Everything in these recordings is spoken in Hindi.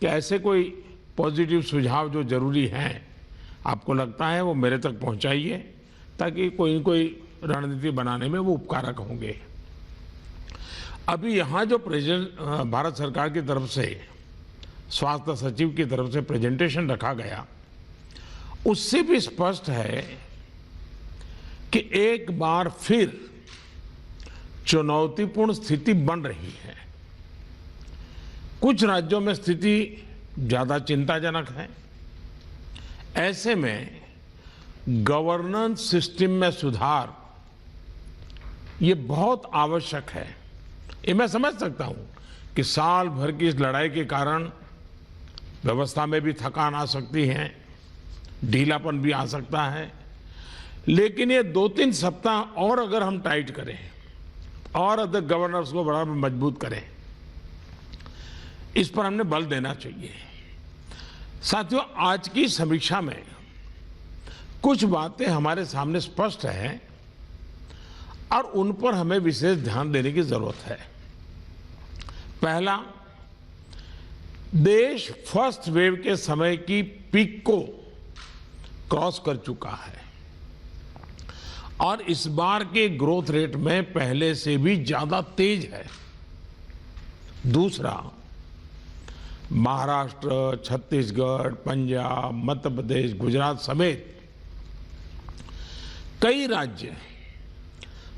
कि ऐसे कोई पॉजिटिव सुझाव जो जरूरी हैं आपको लगता है वो मेरे तक पहुंचाइए, ताकि कोई कोई रणनीति बनाने में वो उपकारक होंगे। अभी यहाँ जो भारत सरकार की तरफ से स्वास्थ्य सचिव की तरफ से प्रेजेंटेशन रखा गया, उससे भी स्पष्ट है कि एक बार फिर चुनौतीपूर्ण स्थिति बन रही है। कुछ राज्यों में स्थिति ज्यादा चिंताजनक है। ऐसे में गवर्नेंस सिस्टम में सुधार ये बहुत आवश्यक है। ये मैं समझ सकता हूं कि साल भर की इस लड़ाई के कारण व्यवस्था में भी थकान आ सकती है, ढीलापन भी आ सकता है, लेकिन ये 2-3 सप्ताह और अगर हम टाइट करें और अदर गवर्नर्स को बड़ा मजबूत करें, इस पर हमने बल देना चाहिए। साथियों, आज की समीक्षा में कुछ बातें हमारे सामने स्पष्ट हैं और उन पर हमें विशेष ध्यान देने की जरूरत है। पहला, देश फर्स्ट वेव के समय की पीक को क्रॉस कर चुका है और इस बार के ग्रोथ रेट में पहले से भी ज्यादा तेज है। दूसरा, महाराष्ट्र, छत्तीसगढ़, पंजाब, मध्य प्रदेश, गुजरात समेत कई राज्य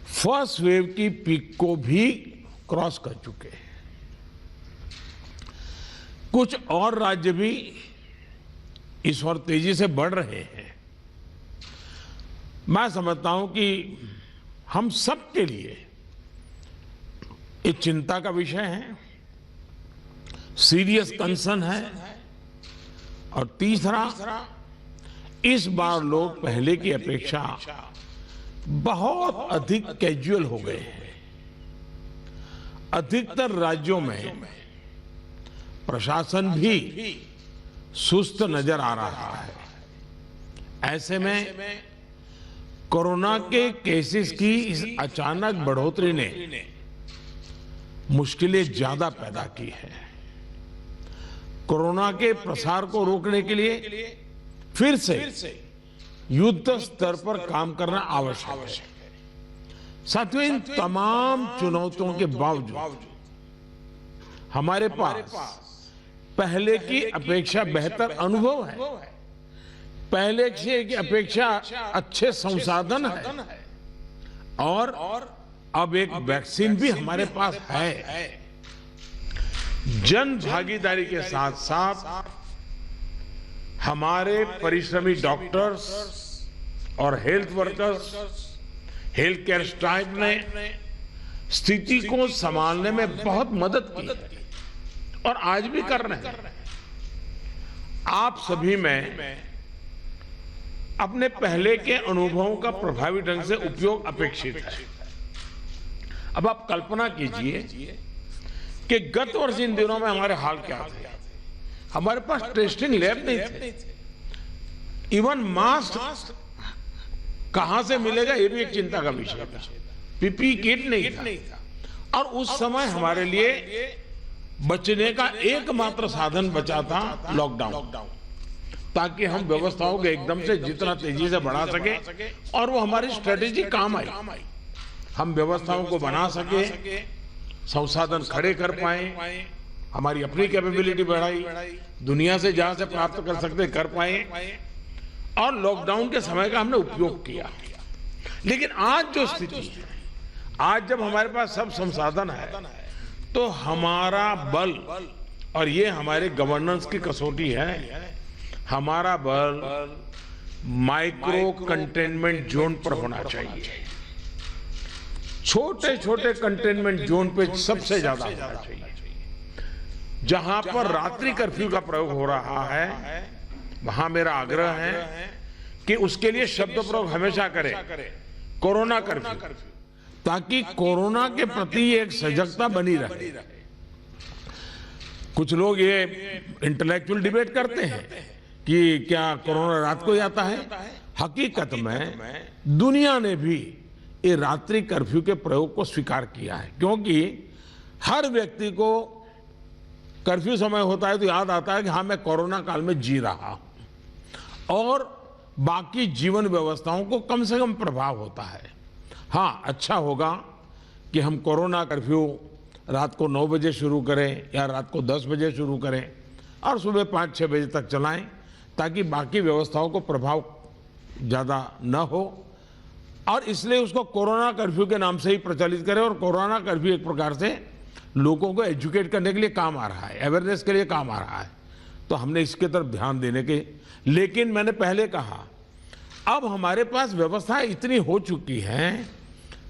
फर्स्ट वेव की पीक को भी क्रॉस कर चुके हैं। कुछ और राज्य भी इस ओर तेजी से बढ़ रहे हैं। मैं समझता हूं कि हम सबके लिए एक चिंता का विषय है, सीरियस कंसर्न है। और तीसरा, इस बार लोग पहले की अपेक्षा बहुत अधिक कैजुअल हो गए हैं। अधिकतर राज्यों में प्रशासन भी सुस्त नजर आ रहा है। ऐसे में कोरोना के केसेस की इस अचानक बढ़ोतरी ने मुश्किलें ज्यादा पैदा की है। कोरोना के प्रसार को रोकने के लिए फिर से युद्ध स्तर पर काम करना आवश्यक है। साथियों, इन तमाम चुनौतियों के बावजूद हमारे पास पहले की अपेक्षा बेहतर अनुभव है, पहले की अपेक्षा अच्छे संसाधन है और अब एक वैक्सीन भी हमारे पास है। जन भागीदारी के साथ साथ हमारे परिश्रमी डॉक्टर्स और health workers, health care staff ने स्थिति को संभालने में बहुत मदद की है और आज भी कर रहे हैं। आप सभी में अपने पहले के अनुभवों का प्रभावी ढंग से उपयोग अपेक्षित है। अब आप कल्पना कीजिए कि गत वर्ष इन दिनों में हमारे हाल क्या थे। हमारे पास टेस्टिंग लैब नहीं थे, इवन मास्क कहां से मिलेगा ये भी एक चिंता का विषय था, पीपी किट नहीं था। और उस समय हमारे लिए बचने का एकमात्र साधन बचा था लॉकडाउन, ताकि हम व्यवस्थाओं को एकदम से जितना तेजी से बढ़ा सके और वो हमारी स्ट्रेटेजी काम आई। हम व्यवस्थाओं को बना सके, संसाधन खड़े कर पाए, हमारी अपनी कैपेबिलिटी बढ़ाई, दुनिया से जहां से प्राप्त कर सकते कर पाए और लॉकडाउन के समय का हमने उपयोग किया। लेकिन आज जो स्थिति है, आज जब हमारे पास सब संसाधन है, तो हमारा बल, और ये हमारे गवर्नेंस की कसौटी है, हमारा बल माइक्रो कंटेनमेंट जोन पर होना चाहिए। छोटे छोटे कंटेनमेंट जोन पे सबसे ज्यादा होना चाहिए। जहां पर रात्रि कर्फ्यू का प्रयोग हो रहा है, वहां मेरा आग्रह है कि उसके लिए शब्द प्रयोग हमेशा करें, कोरोना कर्फ्यू, ताकि कोरोना के प्रति एक सजगता बनी रहे। कुछ लोग ये इंटेलेक्चुअल डिबेट करते हैं कि क्या कोरोना रात को ही आता है। हकीकत में दुनिया ने भी ये रात्रि कर्फ्यू के प्रयोग को स्वीकार किया है, क्योंकि हर व्यक्ति को कर्फ्यू समय होता है तो याद आता है कि हाँ, मैं कोरोना काल में जी रहा हूं और बाकी जीवन व्यवस्थाओं को कम से कम प्रभाव होता है। हाँ, अच्छा होगा कि हम कोरोना कर्फ्यू रात को 9 बजे शुरू करें या रात को 10 बजे शुरू करें और सुबह 5-6 बजे तक चलाएं, ताकि बाकी व्यवस्थाओं को प्रभाव ज़्यादा न हो। और इसलिए उसको कोरोना कर्फ्यू के नाम से ही प्रचलित करें। और कोरोना कर्फ्यू एक प्रकार से लोगों को एजुकेट करने के लिए काम आ रहा है, अवेयरनेस के लिए काम आ रहा है, तो हमने इसके तरफ ध्यान देने के। लेकिन मैंने पहले कहा, अब हमारे पास व्यवस्था इतनी हो चुकी है,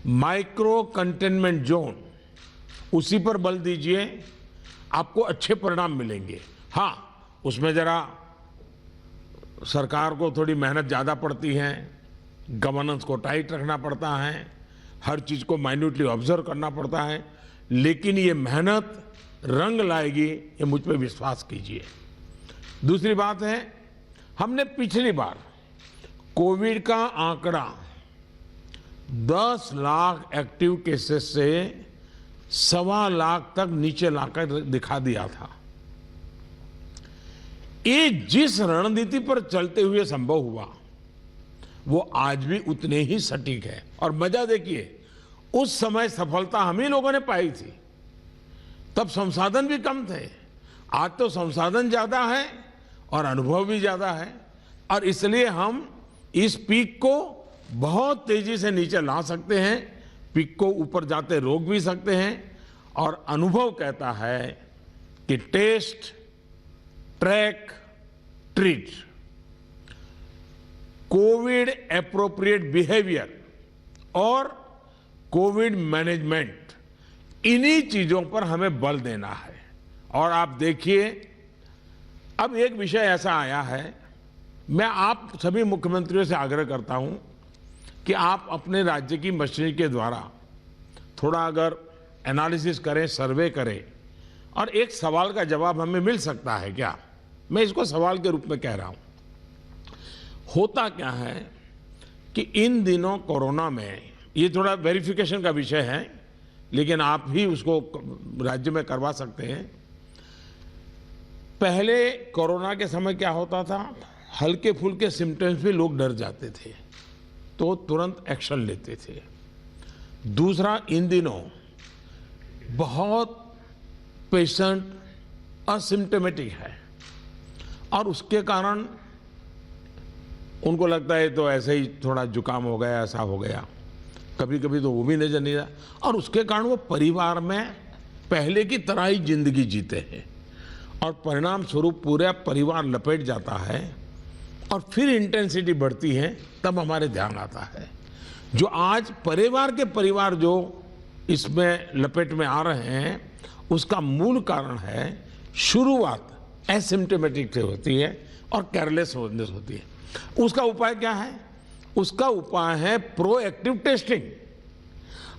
माइक्रो कंटेनमेंट जोन, उसी पर बल दीजिए, आपको अच्छे परिणाम मिलेंगे। हाँ, उसमें जरा सरकार को थोड़ी मेहनत ज़्यादा पड़ती है, गवर्नेंस को टाइट रखना पड़ता है, हर चीज़ को माइन्यूटली ऑब्जर्व करना पड़ता है, लेकिन ये मेहनत रंग लाएगी, ये मुझ पर विश्वास कीजिए। दूसरी बात है, हमने पिछली बार कोविड का आंकड़ा 10 लाख एक्टिव केसेस से 1.25 लाख तक नीचे लाकर दिखा दिया था। ये जिस रणनीति पर चलते हुए संभव हुआ, वो आज भी उतने ही सटीक है। और मजा देखिए, उस समय सफलता हम ही लोगों ने पाई थी, तब संसाधन भी कम थे। आज तो संसाधन ज्यादा है और अनुभव भी ज्यादा है, और इसलिए हम इस पीक को बहुत तेजी से नीचे ला सकते हैं, पीक को ऊपर जाते रोक भी सकते हैं। और अनुभव कहता है कि test, track, treat, covid appropriate behaviour और कोविड मैनेजमेंट, इन्हीं चीजों पर हमें बल देना है। और आप देखिए, अब एक विषय ऐसा आया है, मैं आप सभी मुख्यमंत्रियों से आग्रह करता हूं कि आप अपने राज्य की मशीनरी के द्वारा थोड़ा अगर एनालिसिस करें, सर्वे करें, और एक सवाल का जवाब हमें मिल सकता है क्या? मैं इसको सवाल के रूप में कह रहा हूं। होता क्या है कि इन दिनों कोरोना में, ये थोड़ा वेरिफिकेशन का विषय है, लेकिन आप भी उसको राज्य में करवा सकते हैं। पहले कोरोना के समय क्या होता था, हल्के फुल्के सिम्टम्स भी लोग डर जाते थे तो तुरंत एक्शन लेते थे। दूसरा, इन दिनों बहुत पेशेंट असिम्टोमेटिक है और उसके कारण उनको लगता है तो ऐसे ही थोड़ा जुकाम हो गया, ऐसा हो गया, कभी कभी तो वो भी नजर नहीं आता, और उसके कारण वो परिवार में पहले की तरह ही जिंदगी जीते हैं और परिणाम स्वरूप पूरा परिवार लपेट जाता है और फिर इंटेंसिटी बढ़ती है। तब हमारे ध्यान आता है, जो आज परिवार जो इसमें लपेट में आ रहे हैं, उसका मूल कारण है शुरुआत एसिम्टोमेटिक से होती है और केयरलेस होती है। उसका उपाय क्या है? उसका उपाय है प्रोएक्टिव टेस्टिंग।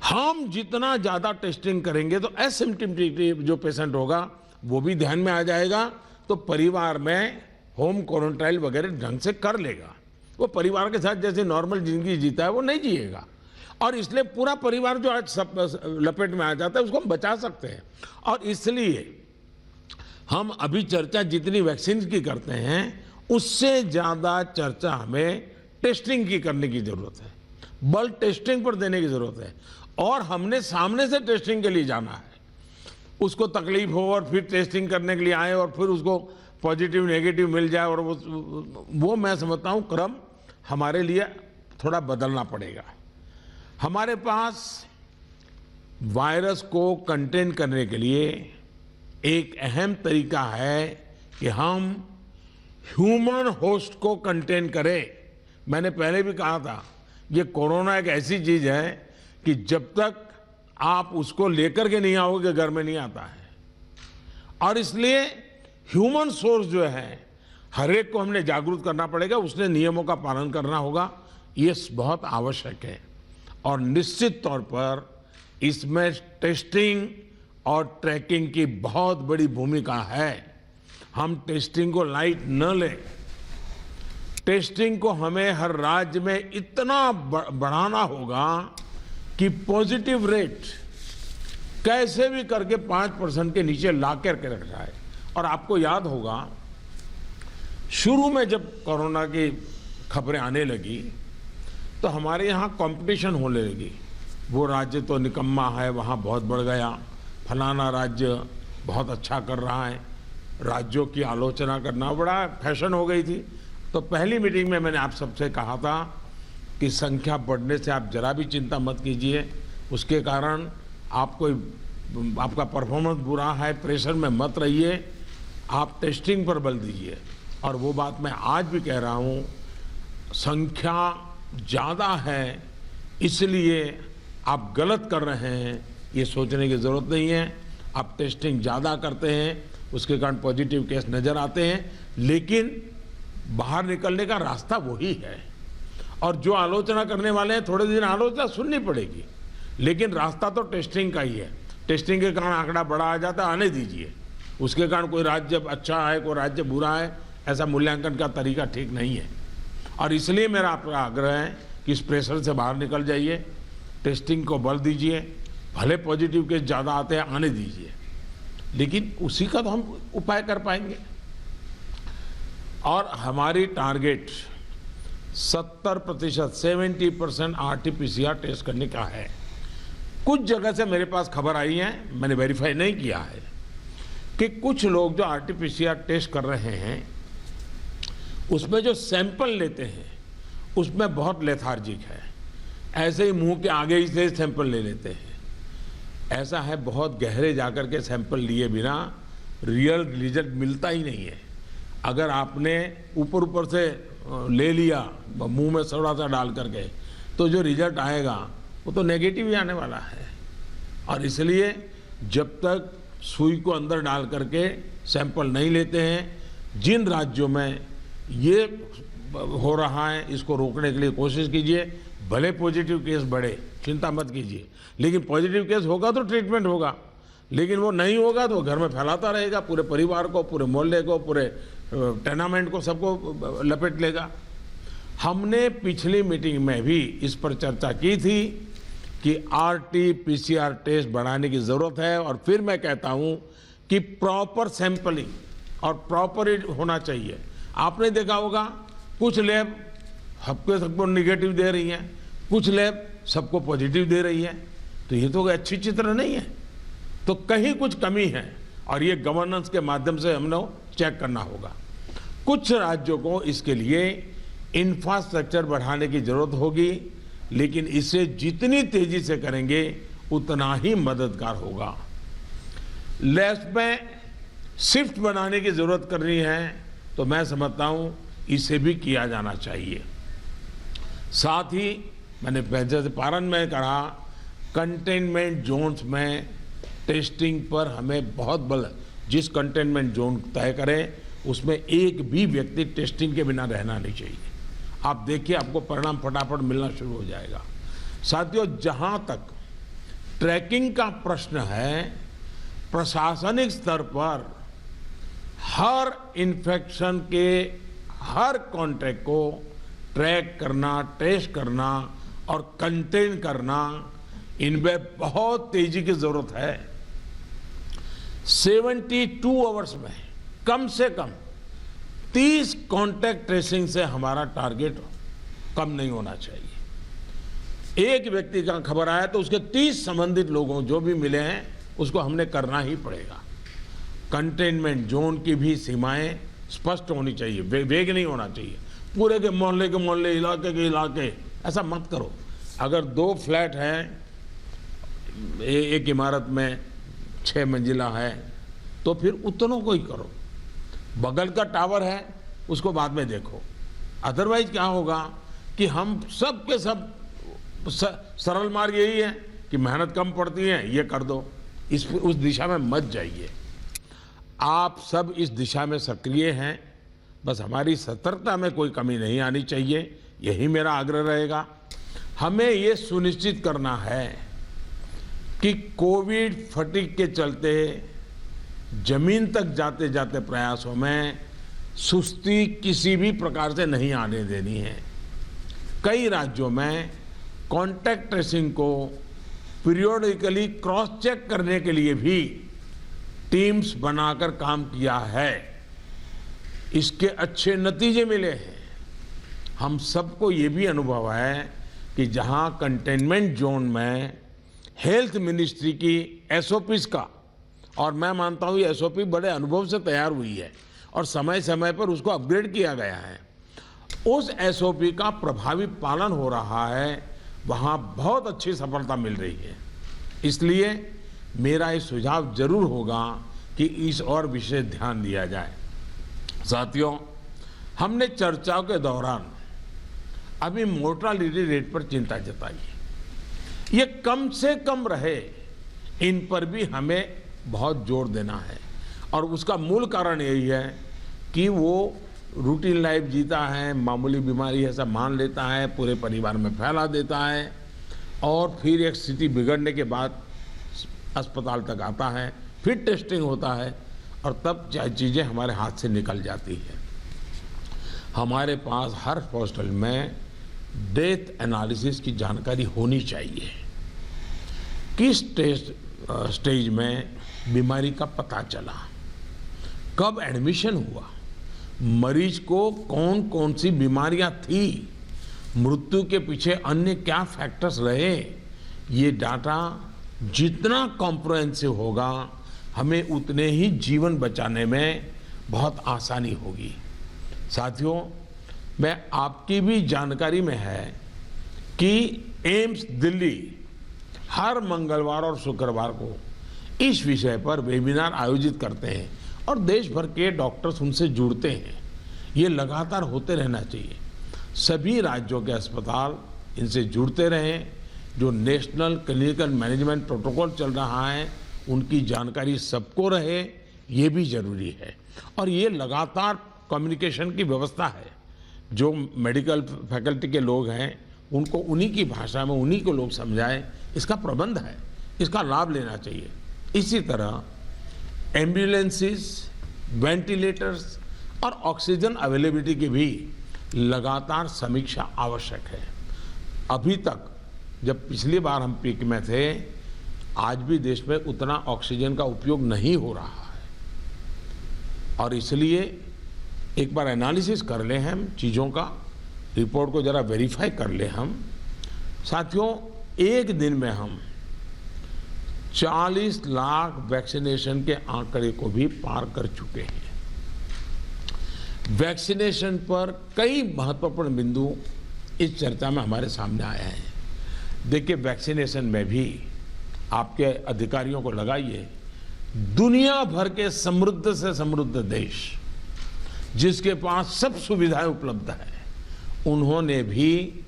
हम जितना ज्यादा टेस्टिंग करेंगे तो एसिम्टोमेटिक जो पेशेंट होगा वो भी ध्यान में आ जाएगा, तो परिवार में होम क्वारंटाइन वगैरह ढंग से कर लेगा। वो परिवार के साथ जैसे नॉर्मल जिंदगी जीता है वो नहीं जिएगा, और इसलिए पूरा परिवार जो आज सब लपेट में आ जाता है उसको हम बचा सकते हैं। और इसलिए हम अभी चर्चा जितनी वैक्सीन की करते हैं, उससे ज्यादा चर्चा हमें टेस्टिंग की करने की जरूरत है, बल टेस्टिंग पर देने की जरूरत है। और हमने सामने से टेस्टिंग के लिए जाना है, उसको तकलीफ हो और फिर टेस्टिंग करने के लिए आए और फिर उसको पॉजिटिव नेगेटिव मिल जाए, और वो मैं समझता हूँ क्रम हमारे लिए थोड़ा बदलना पड़ेगा। हमारे पास वायरस को कंटेन करने के लिए एक अहम तरीका है कि हम ह्यूमन होस्ट को कंटेन करें। मैंने पहले भी कहा था, ये कोरोना एक ऐसी चीज है कि जब तक आप उसको लेकर के नहीं आओगे घर में नहीं आता है, और इसलिए ह्यूमन सोर्स जो है हर एक को हमने जागरूक करना पड़ेगा, उसने नियमों का पालन करना होगा, ये बहुत आवश्यक है। और निश्चित तौर पर इसमें टेस्टिंग और ट्रैकिंग की बहुत बड़ी भूमिका है। हम टेस्टिंग को लाइट न लें, टेस्टिंग को हमें हर राज्य में इतना बढ़ाना होगा कि पॉजिटिव रेट कैसे भी करके 5% के नीचे ला करके रख जाए। और आपको याद होगा शुरू में जब कोरोना की खबरें आने लगी तो हमारे यहाँ कंपटीशन होने लगी। वो राज्य तो निकम्मा है, वहाँ बहुत बढ़ गया, फलाना राज्य बहुत अच्छा कर रहा है, राज्यों की आलोचना करना बड़ा फैशन हो गई थी। तो पहली मीटिंग में मैंने आप सबसे कहा था कि संख्या बढ़ने से आप जरा भी चिंता मत कीजिए, उसके कारण आपका परफॉर्मेंस बुरा है, प्रेशर में मत रहिए, आप टेस्टिंग पर बल दीजिए। और वो बात मैं आज भी कह रहा हूँ, संख्या ज़्यादा है इसलिए आप गलत कर रहे हैं, ये सोचने की ज़रूरत नहीं है। आप टेस्टिंग ज़्यादा करते हैं, उसके कारण पॉजिटिव केस नज़र आते हैं, लेकिन बाहर निकलने का रास्ता वही है। और जो आलोचना करने वाले हैं, थोड़े दिन आलोचना सुननी पड़ेगी, लेकिन रास्ता तो टेस्टिंग का ही है। टेस्टिंग के कारण आंकड़ा बड़ा आ जाता है, आने दीजिए। उसके कारण कोई राज्य अच्छा है, कोई राज्य बुरा है, ऐसा मूल्यांकन का तरीका ठीक नहीं है। और इसलिए मेरा आपका आग्रह है कि इस प्रेशर से बाहर निकल जाइए, टेस्टिंग को बल दीजिए, भले पॉजिटिव केस ज़्यादा आते हैं, आने दीजिए, लेकिन उसी का तो हम उपाय कर पाएंगे। और हमारी टारगेट 70% 70% RT-PCR टेस्ट करने का है। कुछ जगह से मेरे पास खबर आई है, मैंने वेरीफाई नहीं किया है, कि कुछ लोग जो RT-PCR टेस्ट कर रहे हैं उसमें जो सैंपल लेते हैं उसमें बहुत लेथार्जिक है, ऐसे ही मुंह के आगे ही से सैंपल ले लेते हैं। ऐसा है, बहुत गहरे जाकर के सैंपल लिए बिना रियल रिजल्ट मिलता ही नहीं है। अगर आपने ऊपर ऊपर से ले लिया मुंह में थोड़ा सा डाल करके, तो जो रिजल्ट आएगा वो तो नेगेटिव ही आने वाला है। और इसलिए जब तक सुई को अंदर डाल करके सैंपल नहीं लेते हैं, जिन राज्यों में ये हो रहा है इसको रोकने के लिए कोशिश कीजिए। भले पॉजिटिव केस बढ़े, चिंता मत कीजिए, लेकिन पॉजिटिव केस होगा तो ट्रीटमेंट होगा, लेकिन वो नहीं होगा तो घर में फैलाता रहेगा, पूरे परिवार को, पूरे मोहल्ले को, पूरे टेनामेंट को, सबको लपेट लेगा। हमने पिछली मीटिंग में भी इस पर चर्चा की थी कि RT-PCR टेस्ट बढ़ाने की ज़रूरत है। और फिर मैं कहता हूँ कि प्रॉपर सैंपलिंग और प्रॉपर होना चाहिए। आपने देखा होगा कुछ लैब सबको निगेटिव दे रही हैं, कुछ लैब सबको पॉजिटिव दे रही है, तो ये तो अच्छी चित्र नहीं है, तो कहीं कुछ कमी है। और ये गवर्नेंस के माध्यम से हमने चेक करना होगा। कुछ राज्यों को इसके लिए इंफ्रास्ट्रक्चर बढ़ाने की जरूरत होगी, लेकिन इसे जितनी तेजी से करेंगे उतना ही मददगार होगा। लैब्स में शिफ्ट बनाने की जरूरत करनी है, तो मैं समझता हूं इसे भी किया जाना चाहिए। साथ ही मैंने जैसे पारण में कहा, कंटेनमेंट जोन्स में टेस्टिंग पर हमें बहुत बल, जिस कंटेनमेंट जोन तय करें उसमें एक भी व्यक्ति टेस्टिंग के बिना रहना नहीं चाहिए। आप देखिए, आपको परिणाम फटाफट मिलना शुरू हो जाएगा। साथियों, जहां तक ट्रैकिंग का प्रश्न है, प्रशासनिक स्तर पर हर इन्फेक्शन के हर कॉन्टैक्ट को ट्रैक करना, टेस्ट करना और कंटेन करना, इनमें बहुत तेजी की जरूरत है। 72 आवर्स में कम से कम 30 कॉन्टैक्ट ट्रेसिंग से हमारा टारगेट कम नहीं होना चाहिए। एक व्यक्ति का खबर आया तो उसके 30 संबंधित लोगों जो भी मिले हैं उसको हमने करना ही पड़ेगा। कंटेनमेंट जोन की भी सीमाएं स्पष्ट होनी चाहिए, वेग नहीं होना चाहिए। पूरे के मोहल्ले, इलाके के इलाके, ऐसा मत करो। अगर 2 फ्लैट हैं, एक इमारत में 6 मंजिला है, तो फिर उतनों को ही करो। बगल का टावर है उसको बाद में देखो। अदरवाइज क्या होगा कि हम सब के सब सरल मार्ग यही है कि मेहनत कम पड़ती है, ये कर दो, उस दिशा में मत जाइए। आप सब इस दिशा में सक्रिय हैं, बस हमारी सतर्कता में कोई कमी नहीं आनी चाहिए, यही मेरा आग्रह रहेगा। हमें ये सुनिश्चित करना है कि कोविड फटीग के चलते जमीन तक जाते जाते प्रयासों में सुस्ती किसी भी प्रकार से नहीं आने देनी है। कई राज्यों में कॉन्टैक्ट ट्रेसिंग को पीरियोडिकली क्रॉस चेक करने के लिए भी टीम्स बनाकर काम किया है, इसके अच्छे नतीजे मिले हैं। हम सबको ये भी अनुभव है कि जहां कंटेनमेंट जोन में हेल्थ मिनिस्ट्री की एसओपीज का, और मैं मानता हूं ये एसओपी बड़े अनुभव से तैयार हुई है और समय समय पर उसको अपग्रेड किया गया है, उस एसओपी का प्रभावी पालन हो रहा है, वहां बहुत अच्छी सफलता मिल रही है। इसलिए मेरा ये सुझाव जरूर होगा कि इस और विशेष ध्यान दिया जाए। साथियों, हमने चर्चाओं के दौरान अभी मोर्टालिटी रेट पर चिंता जताई है। ये कम से कम रहे, इन पर भी हमें बहुत जोर देना है। और उसका मूल कारण यही है कि वो रूटीन लाइफ जीता है, मामूली बीमारी है सब मान लेता है, पूरे परिवार में फैला देता है और फिर एक स्थिति बिगड़ने के बाद अस्पताल तक आता है, फिर टेस्टिंग होता है और तब चीज़ें हमारे हाथ से निकल जाती है। हमारे पास हर हॉस्पिटल में डेथ एनालिसिस की जानकारी होनी चाहिए। किस स्टेज में बीमारी का पता चला, कब एडमिशन हुआ, मरीज को कौन कौन सी बीमारियां थी, मृत्यु के पीछे अन्य क्या फैक्टर्स रहे, ये डाटा जितना कॉम्प्रिहेंसिव होगा हमें उतने ही जीवन बचाने में बहुत आसानी होगी। साथियों, मैं आपकी भी जानकारी में है कि एम्स दिल्ली हर मंगलवार और शुक्रवार को इस विषय पर वेबिनार आयोजित करते हैं और देश भर के डॉक्टर्स उनसे जुड़ते हैं। ये लगातार होते रहना चाहिए। सभी राज्यों के अस्पताल इनसे जुड़ते रहें। जो नेशनल क्लिनिकल मैनेजमेंट प्रोटोकॉल चल रहा है उनकी जानकारी सबको रहे, ये भी जरूरी है। और ये लगातार कम्युनिकेशन की व्यवस्था है। जो मेडिकल फैकल्टी के लोग हैं उनको उन्हीं की भाषा में उन्हीं को लोग समझाएं, इसका प्रबंध है, इसका लाभ लेना चाहिए। इसी तरह एम्बुलेंसेस, वेंटिलेटर्स और ऑक्सीजन अवेलेबिलिटी की भी लगातार समीक्षा आवश्यक है। अभी तक जब पिछली बार हम पीक में थे, आज भी देश में उतना ऑक्सीजन का उपयोग नहीं हो रहा है और इसलिए एक बार एनालिसिस कर ले हम चीज़ों का, रिपोर्ट को जरा वेरीफाई कर ले हम। साथियों, एक दिन में हम 40 लाख वैक्सीनेशन के आंकड़े को भी पार कर चुके हैं। वैक्सीनेशन पर कई महत्वपूर्ण बिंदु इस चर्चा में हमारे सामने आए हैं। देखिए, वैक्सीनेशन में भी आपके अधिकारियों को लगाइए, दुनिया भर के समृद्ध से समृद्ध देश जिसके पास सब सुविधाएं उपलब्ध है, उन्होंने भी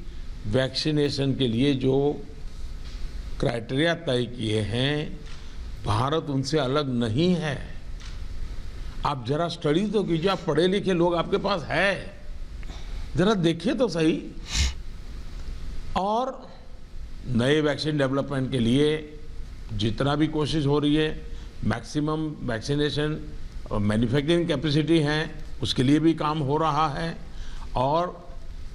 वैक्सीनेशन के लिए जो क्राइटेरिया तय किए हैं, भारत उनसे अलग नहीं है। आप जरा स्टडी तो कीजिए, आप पढ़े लिखे लोग आपके पास है, जरा देखिए तो सही। और नए वैक्सीन डेवलपमेंट के लिए जितना भी कोशिश हो रही है, मैक्सिमम वैक्सीनेशन और मैन्युफैक्चरिंग कैपेसिटी है, उसके लिए भी काम हो रहा है। और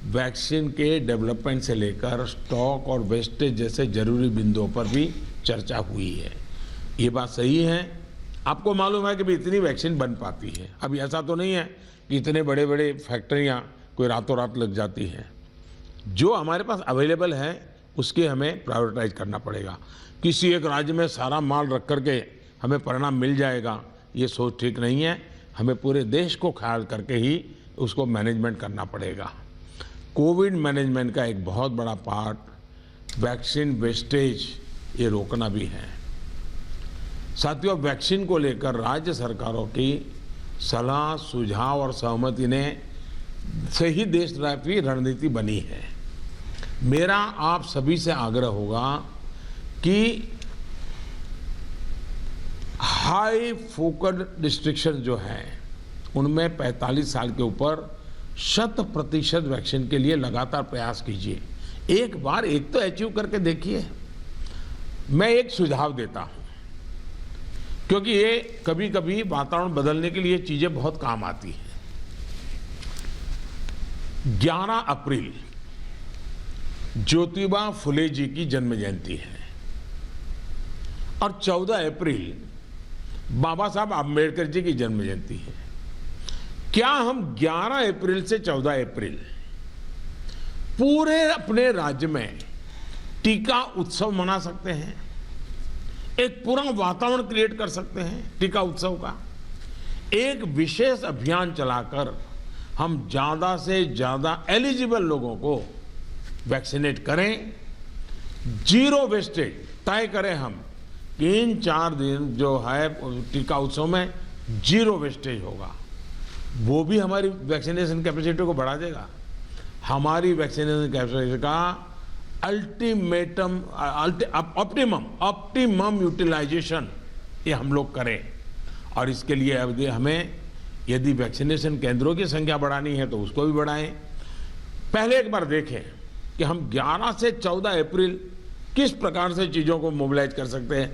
वैक्सीन के डेवलपमेंट से लेकर स्टॉक और वेस्टेज जैसे जरूरी बिंदुओं पर भी चर्चा हुई है। ये बात सही है। आपको मालूम है कि भी इतनी वैक्सीन बन पाती है। अभी ऐसा तो नहीं है कि इतने बड़े बड़े फैक्ट्रियाँ कोई रातों रात लग जाती हैं। जो हमारे पास अवेलेबल है उसके हमें प्रायोरिटाइज करना पड़ेगा। किसी एक राज्य में सारा माल रख करके हमें परिणाम मिल जाएगा, ये सोच ठीक नहीं है। हमें पूरे देश को ख्याल करके ही उसको मैनेजमेंट करना पड़ेगा। कोविड मैनेजमेंट का एक बहुत बड़ा पार्ट वैक्सीन वेस्टेज ये रोकना भी है। साथियों, वैक्सीन को लेकर राज्य सरकारों की सलाह, सुझाव और सहमति ने से ही देशव्यापी रणनीति बनी है। मेरा आप सभी से आग्रह होगा कि हाई फोकस्ड डिस्ट्रिक्शन जो हैं उनमें 45 साल के ऊपर 100% वैक्सीन के लिए लगातार प्रयास कीजिए। एक बार एक तो अचीव करके देखिए। मैं एक सुझाव देता हूं, क्योंकि ये कभी कभी वातावरण बदलने के लिए चीजें बहुत काम आती हैं। 11 अप्रैल ज्योतिबा फुले जी की जन्म जयंती है और 14 अप्रैल बाबा साहब आम्बेडकर जी की जन्म जयंती है। क्या हम 11 अप्रैल से 14 अप्रैल पूरे अपने राज्य में टीका उत्सव मना सकते हैं? एक पूरा वातावरण क्रिएट कर सकते हैं टीका उत्सव का। एक विशेष अभियान चलाकर हम ज्यादा से ज्यादा एलिजिबल लोगों को वैक्सीनेट करें, जीरो वेस्टेज तय करें हम कि इन 4 दिन जो है टीका उत्सव में जीरो वेस्टेज होगा। वो भी हमारी वैक्सीनेशन कैपेसिटी को बढ़ा देगा। हमारी वैक्सीनेशन कैपेसिटी का ऑप्टिमम यूटिलाइजेशन ये हम लोग करें। और इसके लिए हमें यदि वैक्सीनेशन केंद्रों की संख्या बढ़ानी है तो उसको भी बढ़ाएं। पहले एक बार देखें कि हम 11 से 14 अप्रैल किस प्रकार से चीज़ों को मोबिलाइज कर सकते हैं।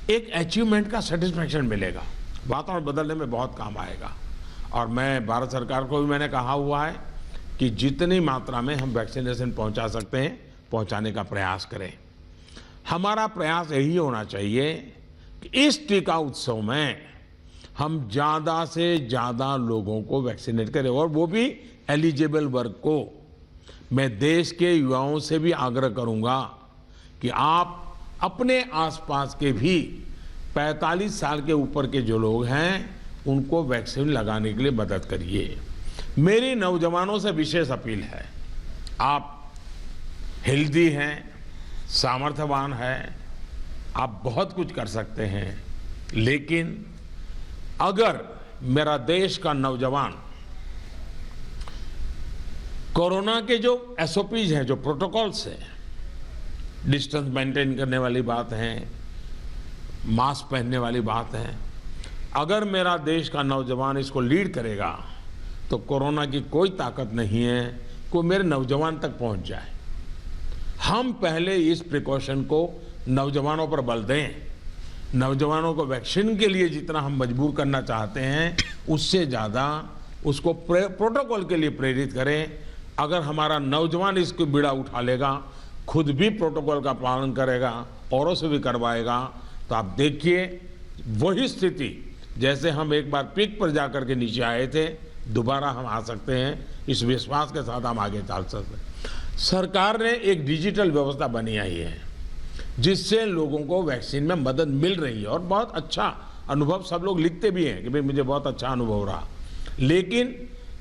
एक अचीवमेंट का सेटिस्फैक्शन मिलेगा, वातावरण बदलने में बहुत काम आएगा। और मैं भारत सरकार को भी मैंने कहा हुआ है कि जितनी मात्रा में हम वैक्सीनेशन पहुंचा सकते हैं पहुंचाने का प्रयास करें। हमारा प्रयास यही होना चाहिए कि इस टीका उत्सव में हम ज़्यादा से ज़्यादा लोगों को वैक्सीनेट करें, और वो भी एलिजिबल वर्ग को। मैं देश के युवाओं से भी आग्रह करूंगा कि आप अपने आसपास के भी 45 साल के ऊपर के जो लोग हैं उनको वैक्सीन लगाने के लिए मदद करिए। मेरी नौजवानों से विशेष अपील है, आप हेल्दी हैं, सामर्थ्यवान हैं, आप बहुत कुछ कर सकते हैं, लेकिन अगर मेरा देश का नौजवान कोरोना के जो एसओपीज हैं, जो प्रोटोकॉल्स हैं, डिस्टेंस मेंटेन करने वाली बात है, मास्क पहनने वाली बात है, अगर मेरा देश का नौजवान इसको लीड करेगा तो कोरोना की कोई ताकत नहीं है कि मेरे नौजवान तक पहुंच जाए। हम पहले इस प्रिकॉशन को नौजवानों पर बल दें। नौजवानों को वैक्सीन के लिए जितना हम मजबूर करना चाहते हैं उससे ज़्यादा उसको प्रोटोकॉल के लिए प्रेरित करें। अगर हमारा नौजवान इसको बीड़ा उठा लेगा, खुद भी प्रोटोकॉल का पालन करेगा, औरों से भी करवाएगा, तो आप देखिए वही स्थिति जैसे हम एक बार पीक पर जाकर के नीचे आए थे, दोबारा हम आ सकते हैं। इस विश्वास के साथ हम आगे चल सकते हैं। सरकार ने एक डिजिटल व्यवस्था बनी आई है जिससे लोगों को वैक्सीन में मदद मिल रही है, और बहुत अच्छा अनुभव सब लोग लिखते भी हैं कि भाई मुझे बहुत अच्छा अनुभव रहा। लेकिन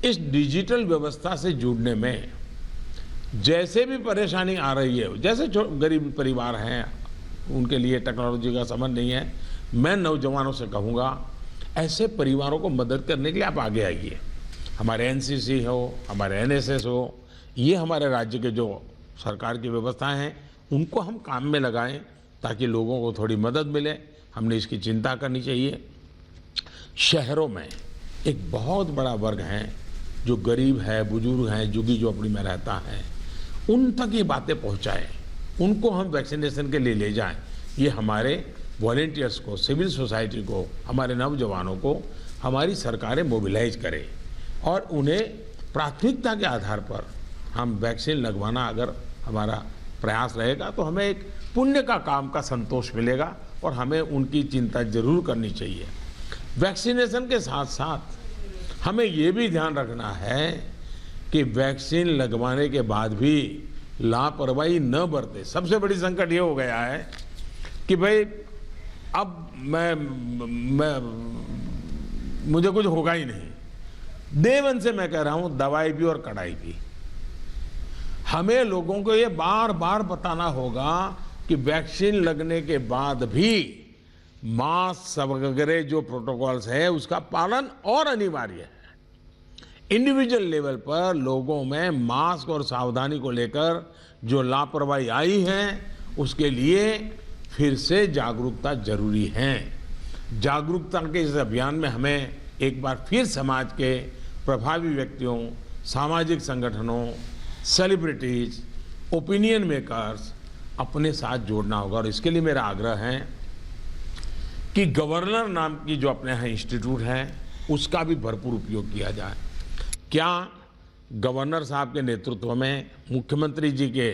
इस डिजिटल व्यवस्था से जुड़ने में जैसे भी परेशानी आ रही है, जैसे गरीब परिवार हैं उनके लिए टेक्नोलॉजी का समझ नहीं है, मैं नौजवानों से कहूँगा ऐसे परिवारों को मदद करने के लिए आप आगे आइए। हमारे एनसीसी हो, हमारे एनएसएस हो, ये हमारे राज्य के जो सरकार की व्यवस्थाएं हैं उनको हम काम में लगाएं ताकि लोगों को थोड़ी मदद मिले। हमने इसकी चिंता करनी चाहिए। शहरों में एक बहुत बड़ा वर्ग है जो गरीब है, बुजुर्ग हैं, झुग्गी झोपड़ी में रहता है, उन तक ये बातें पहुंचाएं, उनको हम वैक्सीनेशन के लिए ले जाएं। ये हमारे वॉलेंटियर्स को, सिविल सोसाइटी को, हमारे नौजवानों को हमारी सरकारें मोबिलाइज करें और उन्हें प्राथमिकता के आधार पर हम वैक्सीन लगवाना अगर हमारा प्रयास रहेगा तो हमें एक पुण्य का काम का संतोष मिलेगा और हमें उनकी चिंता जरूर करनी चाहिए। वैक्सीनेशन के साथ साथ हमें ये भी ध्यान रखना है कि वैक्सीन लगवाने के बाद भी लापरवाही न बरते। सबसे बड़ी संकट ये हो गया है कि भाई अब मुझे कुछ होगा ही नहीं। देवन से मैं कह रहा हूं, दवाई भी और कड़ाई भी। हमें लोगों को ये बार बार बताना होगा कि वैक्सीन लगने के बाद भी मास्क वगैरह जो प्रोटोकॉल्स है उसका पालन और अनिवार्य है। इंडिविजुअल लेवल पर लोगों में मास्क और सावधानी को लेकर जो लापरवाही आई है उसके लिए फिर से जागरूकता जरूरी है। जागरूकता के इस अभियान में हमें एक बार फिर समाज के प्रभावी व्यक्तियों, सामाजिक संगठनों, सेलिब्रिटीज, ओपिनियन मेकर्स अपने साथ जोड़ना होगा। और इसके लिए मेरा आग्रह है कि गवर्नर नाम की जो अपने यहाँ इंस्टीट्यूट है उसका भी भरपूर उपयोग किया जाए। क्या गवर्नर साहब के नेतृत्व में, मुख्यमंत्री जी के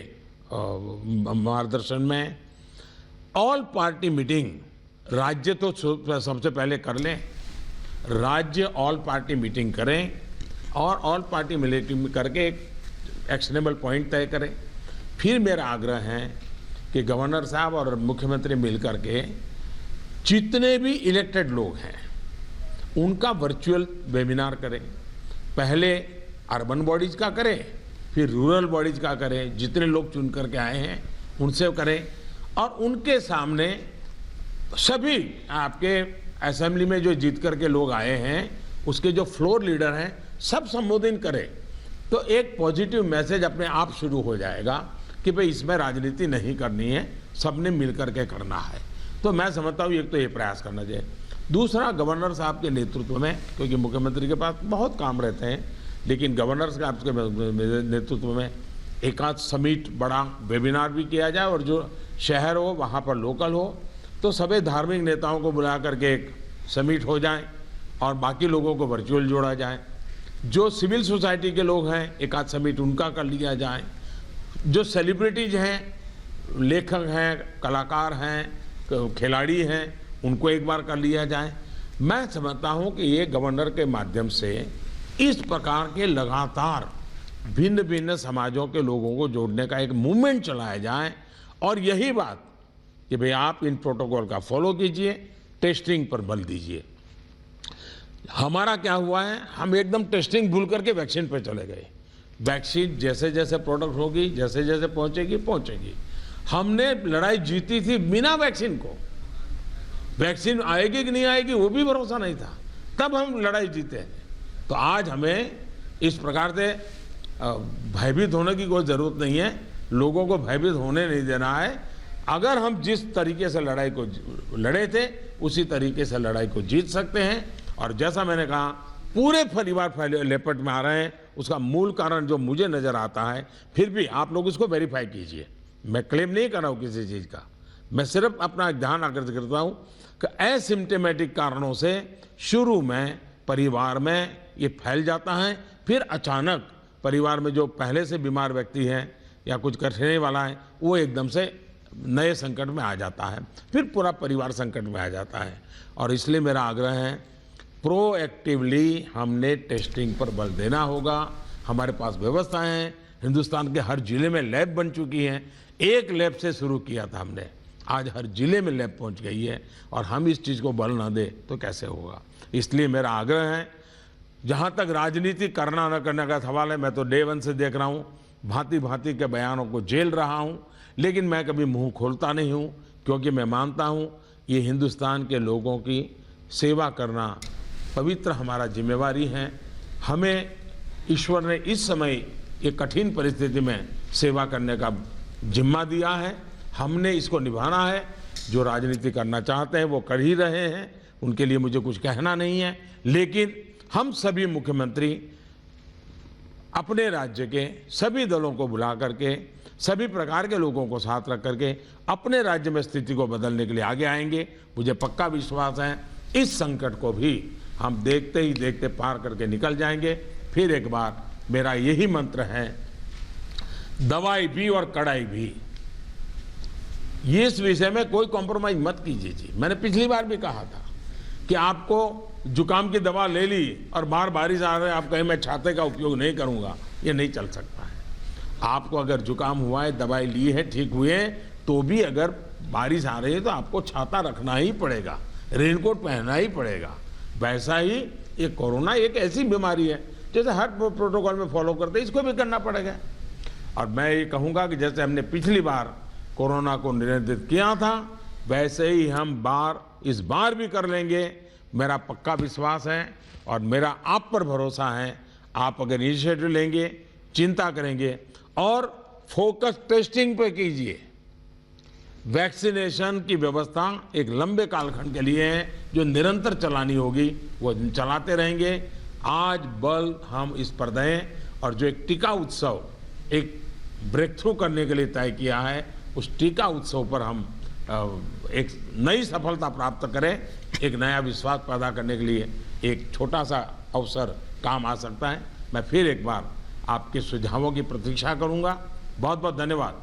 मार्गदर्शन में ऑल पार्टी मीटिंग राज्य तो सबसे पहले कर लें, राज्य ऑल पार्टी मीटिंग करें और ऑल पार्टी मीटिंग करके एक एक्शनेबल पॉइंट तय करें। फिर मेरा आग्रह है कि गवर्नर साहब और मुख्यमंत्री मिलकर के जितने भी इलेक्टेड लोग हैं उनका वर्चुअल वेबिनार करें। पहले अर्बन बॉडीज का करें, फिर रूरल बॉडीज का करें, जितने लोग चुन करके आए हैं उनसे करें और उनके सामने सभी आपके असेंबली में जो जीत करके लोग आए हैं उसके जो फ्लोर लीडर हैं सब संबोधित करें, तो एक पॉजिटिव मैसेज अपने आप शुरू हो जाएगा कि भाई इसमें राजनीति नहीं करनी है, सबने मिल करके करना है। तो मैं समझता हूँ एक तो ये प्रयास करना चाहिए। दूसरा, गवर्नर साहब के नेतृत्व में, क्योंकि मुख्यमंत्री के पास बहुत काम रहते हैं, लेकिन गवर्नर साहब के नेतृत्व में एक आध समिट बड़ा वेबिनार भी किया जाए और जो शहर हो वहाँ पर लोकल हो तो सभी धार्मिक नेताओं को बुला करके एक समिट हो जाए और बाकी लोगों को वर्चुअल जोड़ा जाए। जो सिविल सोसाइटी के लोग हैं एक आध समिट उनका कर लिया जाए। जो सेलिब्रिटीज हैं, लेखक हैं, कलाकार हैं, खिलाड़ी हैं, उनको एक बार कर लिया जाए। मैं समझता हूं कि ये गवर्नर के माध्यम से इस प्रकार के लगातार भिन्न भिन्न समाजों के लोगों को जोड़ने का एक मूवमेंट चलाया जाए और यही बात कि भाई आप इन प्रोटोकॉल का फॉलो कीजिए, टेस्टिंग पर बल दीजिए। हमारा क्या हुआ है, हम एकदम टेस्टिंग भूल करके वैक्सीन पर चले गए। वैक्सीन जैसे जैसे प्रोडक्ट होगी, जैसे जैसे पहुंचेगी। हमने लड़ाई जीती थी बिना वैक्सीन को। वैक्सीन आएगी कि नहीं आएगी वो भी भरोसा नहीं था, तब हम लड़ाई जीते हैं। तो आज हमें इस प्रकार से भयभीत होने की कोई ज़रूरत नहीं है, लोगों को भयभीत होने नहीं देना है। अगर हम जिस तरीके से लड़ाई को लड़े थे उसी तरीके से लड़ाई को जीत सकते हैं। और जैसा मैंने कहा, पूरे परिवार लेपट में आ रहे हैं, उसका मूल कारण जो मुझे नज़र आता है, फिर भी आप लोग इसको वेरीफाई कीजिए। मैं क्लेम नहीं कर रहा हूँ किसी चीज़ का, मैं सिर्फ अपना ध्यान आकर्षित करता हूँ कि एसिम्प्टोमेटिक कारणों से शुरू में परिवार में ये फैल जाता है, फिर अचानक परिवार में जो पहले से बीमार व्यक्ति हैं या कुछ करने वाला है वो एकदम से नए संकट में आ जाता है, फिर पूरा परिवार संकट में आ जाता है। और इसलिए मेरा आग्रह है, प्रोएक्टिवली हमने टेस्टिंग पर बल देना होगा। हमारे पास व्यवस्थाएं हैं, हिंदुस्तान के हर जिले में लैब बन चुकी हैं। एक लैब से शुरू किया था हमने, आज हर जिले में लैब पहुंच गई है और हम इस चीज़ को बल ना दे तो कैसे होगा। इसलिए मेरा आग्रह है, जहां तक राजनीति करना न करने का सवाल है, मैं तो डे वन से देख रहा हूं, भांति भांति के बयानों को झेल रहा हूं, लेकिन मैं कभी मुंह खोलता नहीं हूं, क्योंकि मैं मानता हूं ये हिंदुस्तान के लोगों की सेवा करना पवित्र हमारा जिम्मेवारी है। हमें ईश्वर ने इस समय ये कठिन परिस्थिति में सेवा करने का जिम्मा दिया है, हमने इसको निभाना है। जो राजनीति करना चाहते हैं वो कर ही रहे हैं, उनके लिए मुझे कुछ कहना नहीं है, लेकिन हम सभी मुख्यमंत्री अपने राज्य के सभी दलों को बुला करके सभी प्रकार के लोगों को साथ रख करके अपने राज्य में स्थिति को बदलने के लिए आगे आएंगे। मुझे पक्का विश्वास है इस संकट को भी हम देखते ही देखते पार करके निकल जाएंगे। फिर एक बार मेरा यही मंत्र है, दवाई भी और कड़ाई भी। ये इस विषय में कोई कॉम्प्रोमाइज मत कीजिए जी। मैंने पिछली बार भी कहा था कि आपको जुकाम की दवा ले ली और बाहर बारिश आ रही है, आप कहें मैं छाते का उपयोग नहीं करूंगा, ये नहीं चल सकता है। आपको अगर जुकाम हुआ है, दवाई ली है, ठीक हुए, तो भी अगर बारिश आ रही है तो आपको छाता रखना ही पड़ेगा, रेनकोट पहनना ही पड़ेगा। वैसा ही ये कोरोना एक ऐसी बीमारी है, जैसे हर प्रोटोकॉल में फॉलो करते हैं, इसको भी करना पड़ेगा। और मैं ये कहूँगा कि जैसे हमने पिछली बार कोरोना को नियंत्रित किया था, वैसे ही हम इस बार भी कर लेंगे। मेरा पक्का विश्वास है और मेरा आप पर भरोसा है। आप अगर इनिशिएटिव लेंगे, चिंता करेंगे और फोकस टेस्टिंग पे कीजिए। वैक्सीनेशन की व्यवस्था एक लंबे कालखंड के लिए है, जो निरंतर चलानी होगी, वो चलाते रहेंगे। आज बल हम इस पर दें और जो एक टीका उत्सव एक ब्रेक थ्रू करने के लिए तय किया है, उस टीका उत्सव पर हम एक नई सफलता प्राप्त करें। एक नया विश्वास पैदा करने के लिए एक छोटा सा अवसर काम आ सकता है। मैं फिर एक बार आपके सुझावों की प्रतीक्षा करूंगा। बहुत बहुत धन्यवाद।